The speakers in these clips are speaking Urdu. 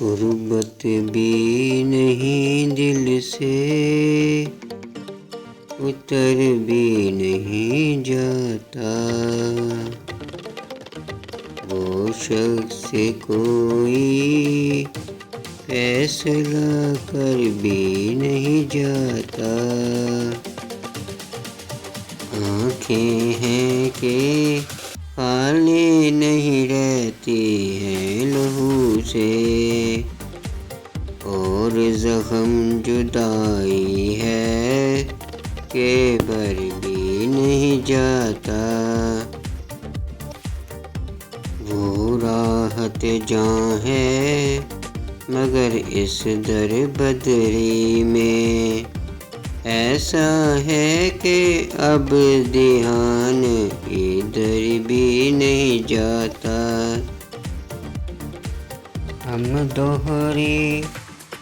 غربت بھی نہیں دل سے اتر بھی نہیں جاتا، وہ شخص کوئی فیصلہ کر بھی نہیں جاتا، آنکھیں ہیں کہ خالی نہیں رہتی ہیں لہو سے، اور زخم جدائی ہے کہ بھر بھی نہیں جاتا، وہ راحت جاں ہے مگر اس در بدری میں، ایسا ہے کہ اب دھیان ادھر بھی نہیں جاتا، ہم دوہری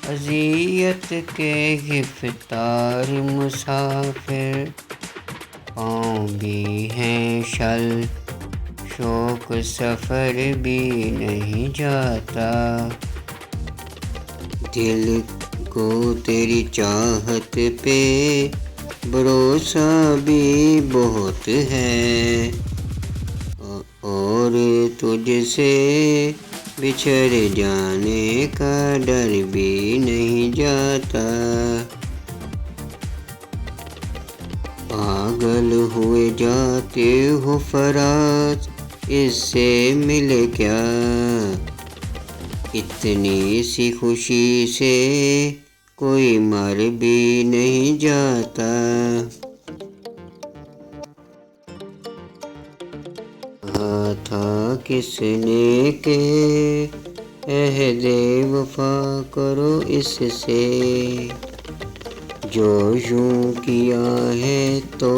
اذیت کے گرفتار مسافر، پاؤں بھی ہیں شل شوق سفر بھی نہیں جاتا، دل کو تیری چاہت پہ بھروسہ بھی بہت ہے، اور تجھ سے بچھڑ جانے کا ڈر بھی نہیں جاتا، پاگل ہوئے جاتے ہو فراز اس سے ملے کیا، اتنی سی خوشی سے کوئی مر بھی نہیں جاتا، کہا تھا کس نے کہ عہد وفا کرو اس سے، جو یوں کیا ہے تو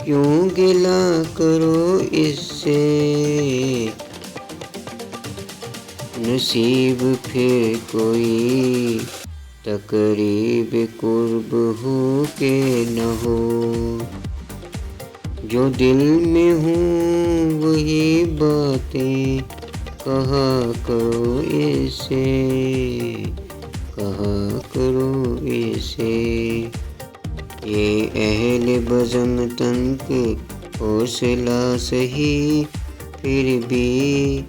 کیوں گلہ کرو اس سے، نصیب پھر کوئی تقریب قرب ہو کہ نہ ہو، جو دل میں ہوں وہی باتیں کہا کرو اسے، کہا کرو اسے، یہ اہل بزم تنک حوصلہ سہی پھر بھی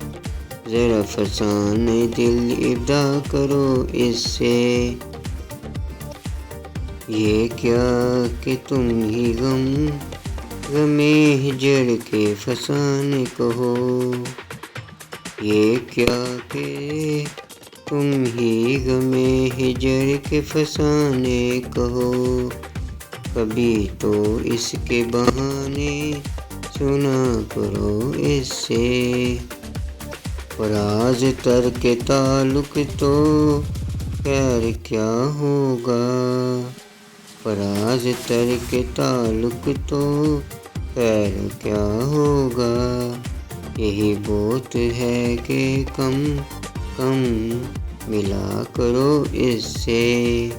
ذرا فسانہ دل ابدا کرو اس سے، یہ کیا کہ تم ہی غم ہجر کے فسانے کہو، یہ کیا کہ تم ہی غم ہجر کے فسانے کہو، کبھی تو اس کے بہانے سنا کرو اس سے، فراز ترک تعلق تو خیر کیا ہوگا، فراز ترک تعلق تو خیر کیا ہوگا، یہی بہت ہے کہ کم کم ملا کرو اس سے۔